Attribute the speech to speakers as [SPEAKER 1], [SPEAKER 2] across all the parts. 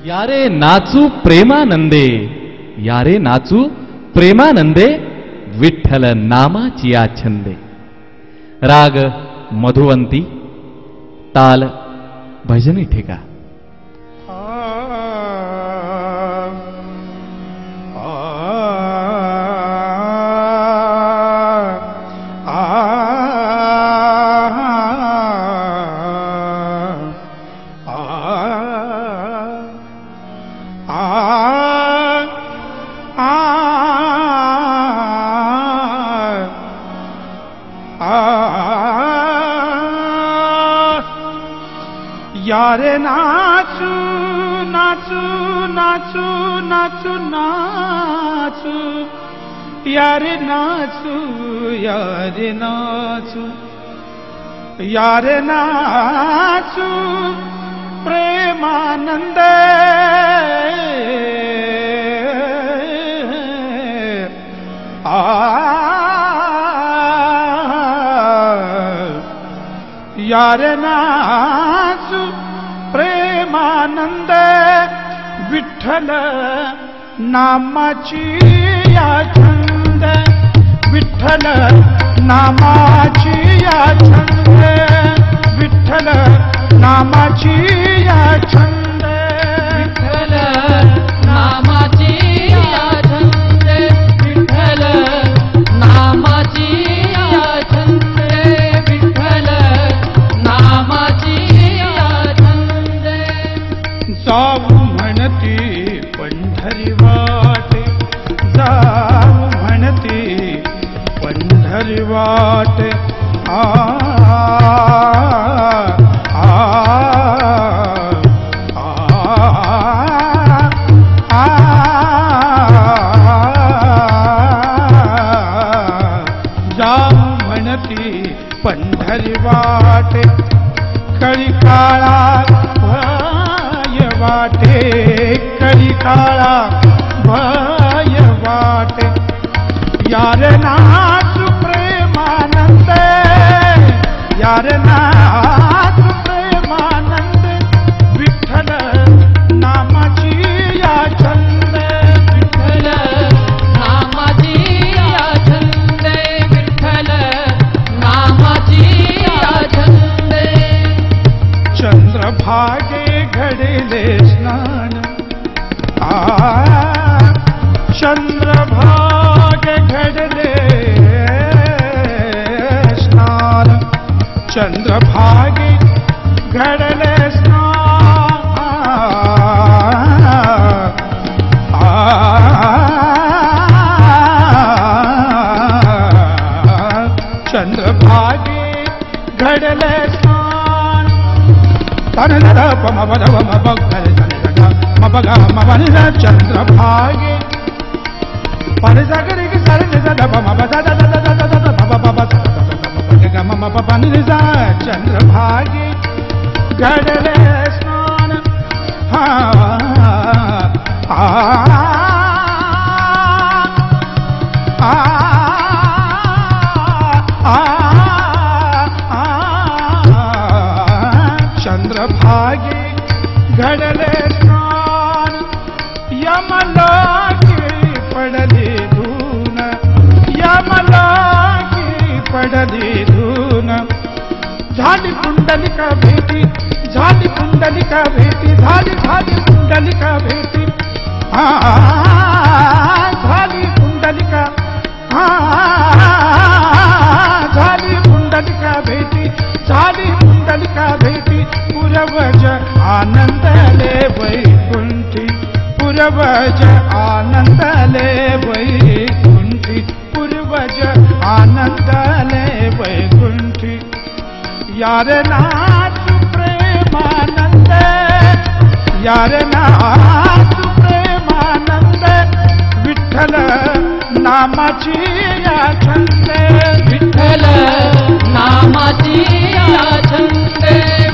[SPEAKER 1] यारे नाचू प्रेमानंदे, यारे नाचू प्रेमानंदे, विठ्ठल नामाची छंदे. राग मधुवंती, ताल भजनी ठेका.
[SPEAKER 2] यारे नाचू नाचू नाचू नाचू नाचू, यारे नाचू यारे नाचू, यारे नाचू प्रेमानंदे. यारे नाचू प्रेमानंद, विठ्ठल नामाची छंद, विठ्ठल नामाची छंद, विठ्ठल नामाची छंद,
[SPEAKER 3] विठ्ठल नामाची छंद, विठ्ठल नामाची छंद, विठ्ठल नामाची छंद.
[SPEAKER 2] जाऊ म्हणती पंढरी वाटे, जाऊ म्हणती पंढरी वाटे. आ आ आ जाऊ म्हणती पंढरी वाटे, कळी काळा भय वाटे, कळी काळा भय वाटे. यारे नाचू प्रेमानंद, यारे नाचू प्रेमानंद, विठ्ठल नामाची छंद,
[SPEAKER 3] विठ्ठल नामाची छंद, विठ्ठल नामाची छंद.
[SPEAKER 2] चंद्रभागे घडले स्नान, चंद्रभागे घडले स्नान, चंद्रभागे घडले स्नान. चंद्रभागे घडले स्नान. तनद पम पदव मबगल मबगा मबनिद चंद्रभागे परिजगरि सरज दब मबदा दद दद दद बब बब ग मम पनिद चंद्रभागे घडले स्नान. हा आ आ चंद्रभागे घडले स्नान. यमलोकी पडली धून, यमलोकी पडली धून. झाली कुंडलिका भेटी, झाली कुंडलिका भेटी, झाली झाली कुंडलिका भेटी. झाली कुंडलिका, झाली कुंडलिका भेटी, झाली कुंडलिका भेटी. पुरवज आनंदले वैकुंठी, पुरवज आनंदले वैकुंठी, पुरवज आनंदले वैकुंठी. यारे नाचू प्रेमानंद, यारे नाचू प्रेमानंद, विठ्ठल नामाची छंद,
[SPEAKER 3] विठ्ठल नामाची छंद,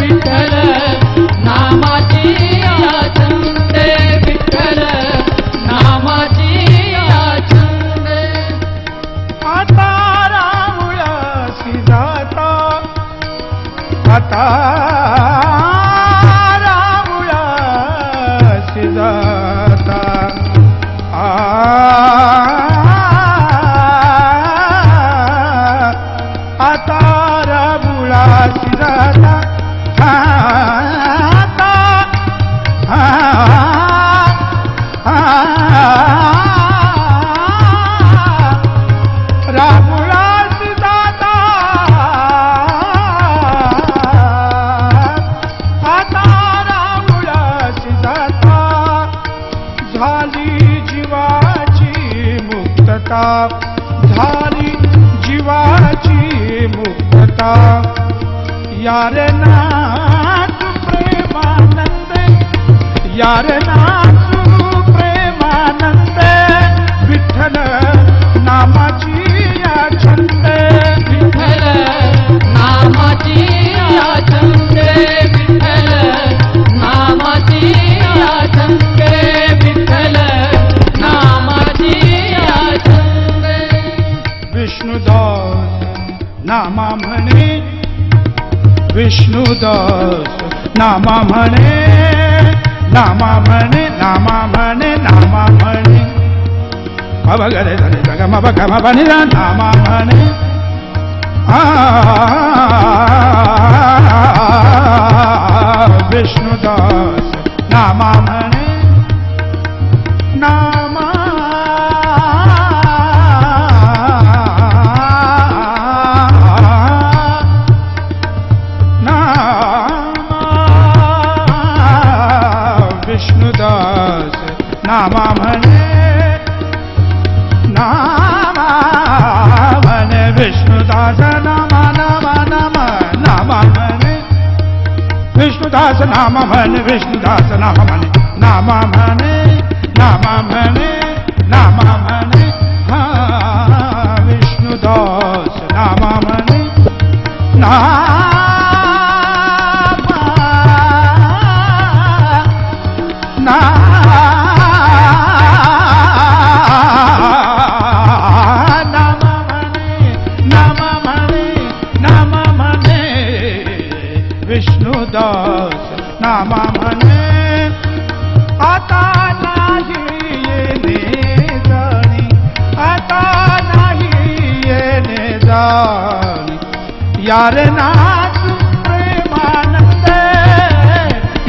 [SPEAKER 3] विठ्ठल नामाची छंद, विठ्ठल नामाची छंद.
[SPEAKER 2] आता रामुळासी जाता, आता रामुळासी राबुळासी जाता आता राबुळासी जाता राबुळासी जाता आता राबुळासी जाता झाली जीवाची मुक्तता झाली जीवाची मुक्तता यार नाचू प्रेमानंदे यार नाचू प्रेमानंदे विठ्ठल नामाची या छंदे
[SPEAKER 3] विठ्ठल नामाची या छंदे विठ्ठल नामाची या छंदे विठ्ठल नामाची या छंदे
[SPEAKER 2] विष्णुदास नामा म्हणे विष्णुदास नामा म्हणे नामा म्हणे नामा म्हणे नामा म्हणे अवगरे धरे जगम बगम बनिरा नामा म्हणे विष्णुदास नामा म्हणे नामा विष्णुदास नामा म्हणे नामा म्हणे विष्णुदास नामा नामा नामा नामा म्हणे विष्णुदास नामा म्हणे विष्णुदास नामा म्हणे नामा म्हणे नामा म्हणे नामा म्हणे हा विष्णुदास नामा म्हणे विष्णुदास नामा म्हणे आता नाही येणे जाणी आता नाही येणे जाणी यार नाचू प्रेमानंदे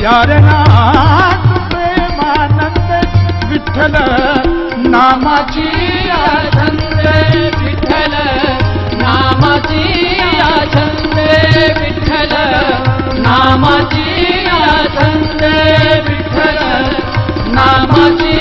[SPEAKER 2] यार नाचू प्रेमानंदे विठ्ठल नामाची
[SPEAKER 3] या छंदे विठ्ठल नामाची या छंदे विठ्ठल नामाची या छंदे विठ्ठल नामाची